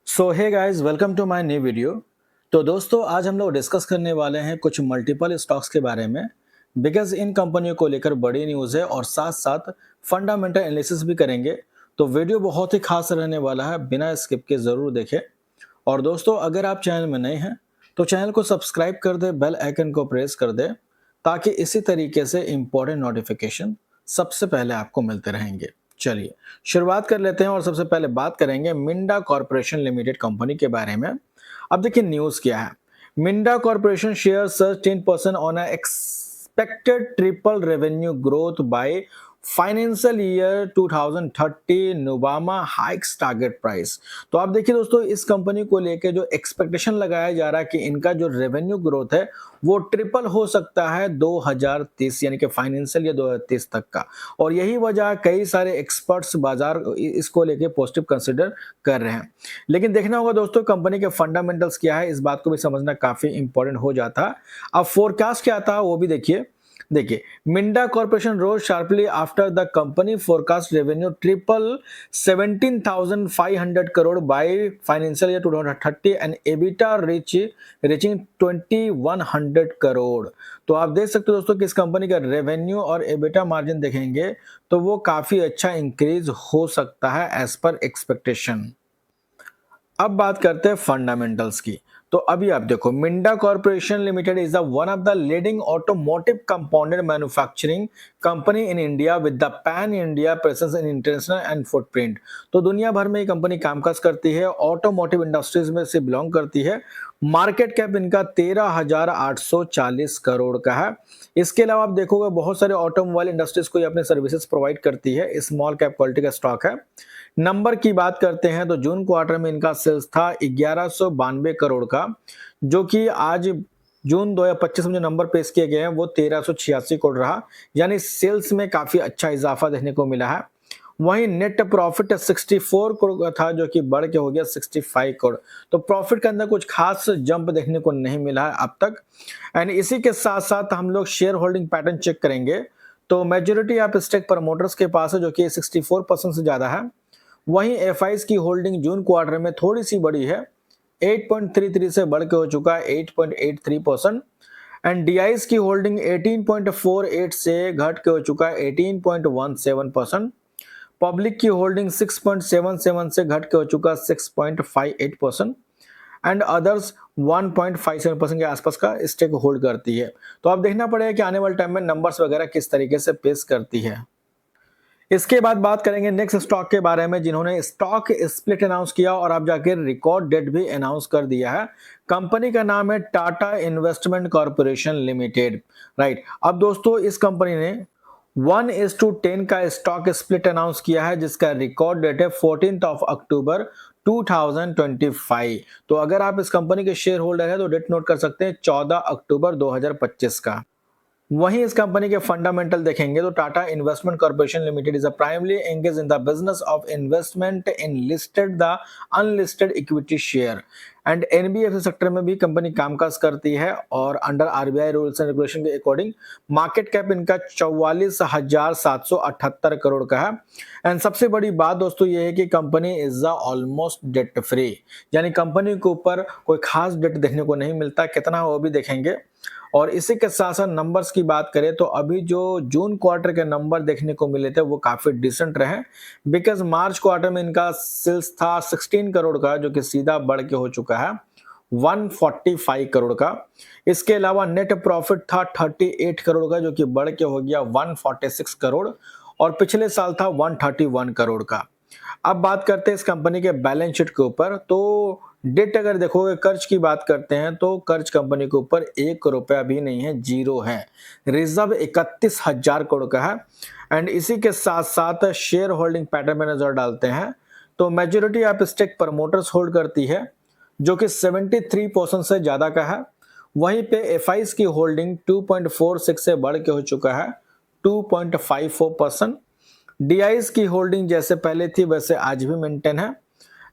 So hey guys, welcome to my new video. तो दोस्तों, आज हम लोग डिस्कस करने वाले हैं कुछ मल्टीपल स्टॉक्स के बारे में। बिकॉज इन कंपनियों को लेकर बड़ी न्यूज़ है और साथ साथ फंडामेंटल एनालिसिस भी करेंगे। तो वीडियो बहुत ही खास रहने वाला है, बिना स्किप के ज़रूर देखें। और दोस्तों, अगर आप चैनल में नए हैं तो चैनल को सब्सक्राइब कर दें, बेल आइकन को प्रेस कर दें, ताकि इसी तरीके से इम्पोर्टेंट नोटिफिकेशन सबसे पहले आपको मिलते रहेंगे। चलिए शुरुआत कर लेते हैं और सबसे पहले बात करेंगे मिंडा कॉर्पोरेशन लिमिटेड कंपनी के बारे में। अब देखिए न्यूज़ क्या है। Minda corporation share surge 10% on expected triple revenue growth by financial year 2030 Nuvama hikes target price. तो आप देखिए दोस्तों, इस कंपनी को लेके जो एक्सपेक्टेशन लगाया जा रहा है कि इनका जो रेवेन्यू ग्रोथ है वो ट्रिपल हो सकता है 2030 यानी कि फाइनेंशियल ईयर 2030 तक का। और यही वजह कई सारे एक्सपर्ट्स बाजार इसको लेके पॉजिटिव कंसिडर कर रहे हैं। लेकिन देखना होगा दोस्तों, कंपनी के फंडामेंटल्स क्या है, इस बात को भी समझना काफी इंपॉर्टेंट हो जाता है। अब फोरकास्ट क्या था वो भी देखिए Minda corporation rose sharply after the company forecast revenue triple 17,500 crore by financial year 2030 and EBITDA reaching 2100 crore. तो आप देख सकते हो दोस्तों कि इस कंपनी का रेवेन्यू और एबिटा मार्जिन देखेंगे तो वो काफी अच्छा इंक्रीज हो सकता है एज पर एक्सपेक्टेशन। अब बात करते हैं फंडामेंटल्स की। तो अभी आप देखो, Minda corporation limited is the one of the leading automotive compounded manufacturing company in India with the pan India presence in international and footprint. तो दुनिया भर में ये कंपनी कामकाज करती है, ऑटोमोटिव इंडस्ट्रीज में से बिलोंग करती है। मार्केट कैप इनका 13,840 करोड़ का है। इसके अलावा आप देखोगे बहुत सारे ऑटोमोबाइल इंडस्ट्रीज को ये अपने सर्विसेज प्रोवाइड करती है। स्मॉल कैप क्वालिटी का स्टॉक है। नंबर की बात करते हैं तो जून क्वार्टर में इनका सेल्स था 1192 करोड़ का, जो कि आज जून 2025 में जो नंबर पेश किए गए हैं वो 1386 करोड़ रहा। यानी सेल्स में काफी अच्छा इजाफा देखने को मिला है। वहीं नेट प्रॉफिट 64 करोड़ का था, जो कि बढ़ के हो गया 65 करोड़। तो प्रॉफिट के अंदर कुछ खास जंप देखने को नहीं मिला है अब तक। एंड इसी के साथ साथ हम लोग शेयर होल्डिंग पैटर्न चेक करेंगे तो मेजोरिटी ऑफ स्टेक प्रमोटर्स के पास है, जो कि 64% से ज्यादा है। वहीं एफआईज की होल्डिंग जून क्वार्टर में थोड़ी सी बढ़ी है, 8.33 से बढ़ के हो चुका है 8.83%। एंड डीआईज की होल्डिंग 18.48 से घट के हो चुका है 18.17%। पब्लिक की होल्डिंग 6.77 से घट के हो चुका है 6.58%। एंड अदर्स 1.57% के आसपास का स्टेक होल्ड करती है। तो अब देखना पड़ेगा कि आने वाले टाइम में नंबर्स वगैरह किस तरीके से पेश करती है। इसके बाद बात करेंगे नेक्स्ट स्टॉक के बारे में, जिन्होंने स्टॉक स्प्लिट अनाउंस किया और अब जाके रिकॉर्ड डेट भी अनाउंस कर दिया है। कंपनी का नाम है Tata investment corporation limited. Right, अब दोस्तों इस कंपनी ने 1:10 का स्टॉक स्प्लिट अनाउंस किया है, जिसका रिकॉर्ड डेट है 14 अक्टूबर 2025। तो अगर आप इस कंपनी के शेयर होल्डर हैं तो डेट नोट कर सकते हैं 14 अक्टूबर 2025 का। वहीं इस कंपनी के फंडामेंटल देखेंगे तो Tata investment corporation limited is primarily engage in the business of investment in listed the unlisted equity share and NBFC sector में भी कंपनी कामकाज करती है। और under RBI rules and regulation के अकॉर्डिंग मार्केट कैप इनका 44,778 करोड़ का है। एंड सबसे बड़ी बात दोस्तों ये है कि company is almost debt free, यानी कंपनी के ऊपर कोई खास डेट देखने को नहीं मिलता। कितना वो भी देखेंगे। और इसी के साथ साथ नंबर्स की बात करें तो अभी जो जून क्वार्टर के नंबर देखने को मिले थे वो काफी डिसेंट रहे। बिकॉज मार्च क्वार्टर में इनका सेल्स था 16 करोड़ का, जो कि सीधा बढ़ के हो चुका है 145 करोड़ का। इसके अलावा नेट प्रॉफिट था 38 करोड़ का, जो कि बढ़ के हो गया 146 करोड़। और पिछले साल था 131 करोड़ का। अब बात करते हैं इस कंपनी के बैलेंस शीट के ऊपर। तो डेट अगर देखोगे, कर्ज की बात करते हैं तो कर्ज कंपनी के ऊपर 1 रुपया भी नहीं है, जीरो है। रिजर्व 31,000 करोड़ का है। एंड इसी के साथ साथ शेयर होल्डिंग पैटर्न में नजर डालते हैं तो majority of stake promoters hold करती है, जो कि 73% से ज्यादा का है। वहीं पे एफआईज की होल्डिंग 2.46 से बढ़ के हो चुका है 2.54%। डीआईज की होल्डिंग जैसे पहले थी वैसे आज भी मेंटेन है।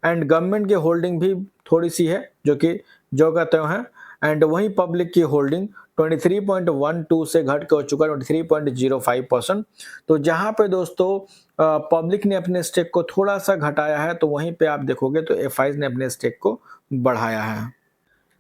एंड गवर्नमेंट की होल्डिंग भी थोड़ी सी है, जो कि जो कहते हैं एंड वहीं पब्लिक की होल्डिंग 23.12 से घट के हो चुका है 23.05%। तो जहां पे दोस्तों पब्लिक ने अपने स्टेक को थोड़ा सा घटाया है, तो वहीं पे आप देखोगे तो एफआईज ने अपने स्टेक को बढ़ाया है।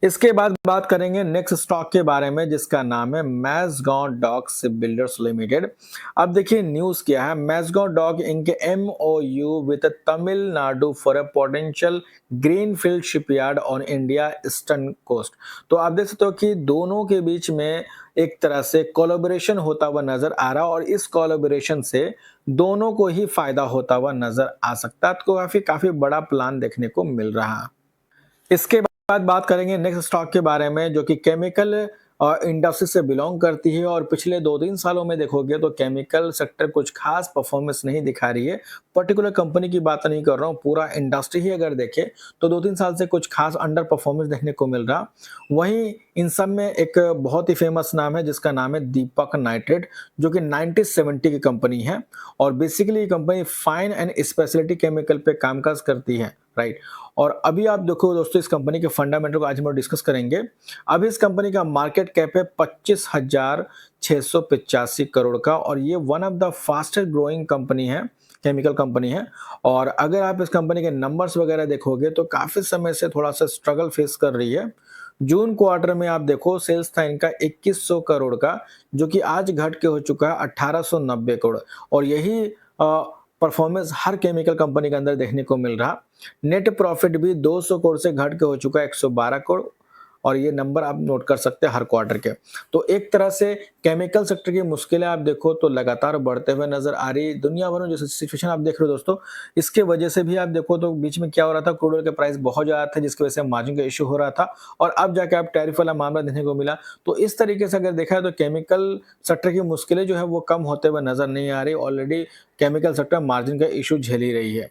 इसके बाद बात करेंगे नेक्स्ट स्टॉक के बारे में, जिसका नाम है मैज़गांव डॉक शिपबिल्डर्स लिमिटेड। अब देखिए न्यूज़ क्या है, Mazagon dock inks MOU with Tamil Nadu for a potential greenfield shipyard on India eastern coast. तो आप देख सकते हो कि दोनों के बीच में एक तरह से कोलैबोरेशन होता हुआ नजर आ रहा है, और इस कोलैबोरेशन से दोनों को ही फायदा होता हुआ नजर आ सकता है। तो काफी बड़ा प्लान देखने को मिल रहा है। इसके बाद बात करेंगे नेक्स्ट स्टॉक के बारे में, जो कि केमिकल इंडस्ट्री से बिलोंग करती है, और पिछले 2-3 सालों में देखोगे तो केमिकल सेक्टर कुछ खास परफॉर्मेंस नहीं दिखा रही है। पर्टिकुलर कंपनी की बात नहीं कर रहा हूँ, पूरा इंडस्ट्री ही अगर देखें तो 2-3 साल से कुछ खास अंडर परफॉर्मेंस देखने को मिल रहा। वहीं इन सब में एक बहुत ही फेमस नाम है, जिसका नाम है दीपक नाइट्रेट, जो कि 1970 की कंपनी है, और बेसिकली ये company fine and speciality chemical पे कामकाज करती है, राइट। और अभी आप देखो दोस्तों, इस कंपनी के फंडामेंटल को आज हम लोग डिस्कस करेंगे। अभी इस कंपनी का मार्केट कैप है 25,685 करोड़ का, और ये one of the fastest growing company है, केमिकल कंपनी है। और अगर आप इस कंपनी के नंबर्स वगैरह देखोगे तो काफी समय से थोड़ा सा स्ट्रगल फेस कर रही है। जून क्वार्टर में आप देखो सेल्स था इनका 2100 करोड़ का, जो कि आज घट के हो चुका है 1890 करोड़, और यही परफॉर्मेंस हर केमिकल कंपनी के अंदर देखने को मिल रहा। नेट प्रॉफिट भी 200 करोड़ से घट के हो चुका है 112 करोड़, और ये नंबर आप नोट कर सकते हैं हर क्वार्टर के। तो एक तरह से केमिकल सेक्टर की मुश्किलें आप देखो तो लगातार बढ़ते हुए नजर आ रही। दुनिया भर में जो सिचुएशन आप देख रहे हो दोस्तों, इसके वजह से भी आप देखो तो बीच में क्या हो रहा था, क्रूड ऑयल के प्राइस बहुत ज्यादा थे, जिसकी वजह से मार्जिन का इशू हो रहा था, और अब जाके आप टैरिफ वाला मामला देखने को मिला। तो इस तरीके से अगर देखा है तो केमिकल सेक्टर की मुश्किलें जो है वो कम होते हुए नजर नहीं आ रही। ऑलरेडी केमिकल सेक्टर मार्जिन का इशू झेल ही रही है।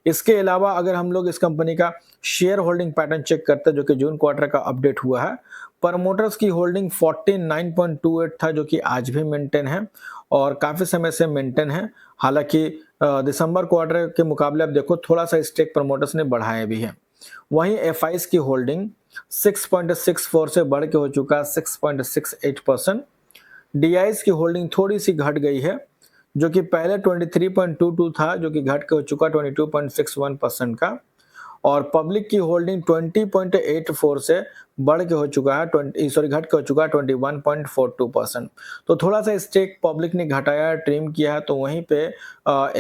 इसके अलावा अगर हम लोग इस कंपनी का शेयर होल्डिंग पैटर्न चेक करते हैं, जो कि जून क्वार्टर का अपडेट हुआ है, प्रमोटर्स की होल्डिंग 49.28 था, जो कि आज भी मेंटेन है और काफी समय से मेंटेन है। हालांकि दिसंबर क्वार्टर के मुकाबले अब देखो थोड़ा सा स्टेक प्रमोटर्स ने बढ़ाए भी है। वहीं एफआईज की होल्डिंग 6.64 से बढ़ के हो चुका है 6.68%। डीआईज की होल्डिंग थोड़ी सी घट गई है, जो कि पहले 23.22 था, जो कि घट के हो चुका 22.61% का, और पब्लिक की होल्डिंग 20.84 से बढ़ के हो चुका है घट के हो चुका है 21.42%। तो थोड़ा सा स्टेक पब्लिक ने घटाया, ट्रिम किया है, तो वहीं पे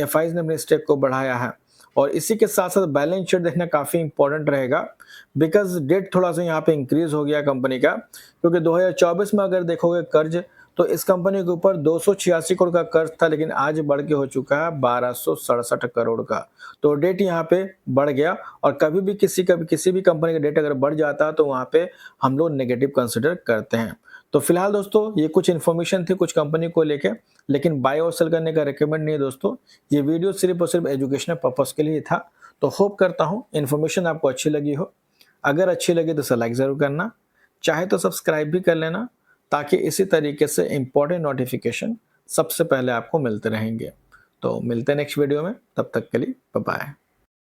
एफआईज ने अपने स्टेक को बढ़ाया है। और इसी के साथ साथ बैलेंस शीट देखना काफी इंपॉर्टेंट रहेगा, बिकॉज डेट थोड़ा सा यहाँ पे इंक्रीज हो गया कंपनी का, क्योंकि 2024 में अगर देखोगे कर्ज, तो इस कंपनी के ऊपर 286 करोड़ का कर्ज था, लेकिन आज बढ़ के हो चुका है 1267 करोड़ का। तो डेट यहाँ पे बढ़ गया, और कभी भी किसी भी कंपनी का डेट अगर बढ़ जाता है तो वहाँ पे हम लोग नेगेटिव कंसिडर करते हैं। तो फिलहाल दोस्तों ये कुछ इन्फॉर्मेशन थी कुछ कंपनी को लेके, लेकिन बाय और सेल करने का रिकमेंड नहीं है दोस्तों। ये वीडियो सिर्फ और सिर्फ एजुकेशनल पर्पज के लिए था। तो होप करता हूँ इन्फॉर्मेशन आपको अच्छी लगी हो। अगर अच्छी लगी तो इसे लाइक जरूर करना, चाहे तो सब्सक्राइब भी कर लेना, ताकि इसी तरीके से इंपॉर्टेंट नोटिफिकेशन सबसे पहले आपको मिलते रहेंगे। तो मिलते हैं नेक्स्ट वीडियो में, तब तक के लिए बाय बाय।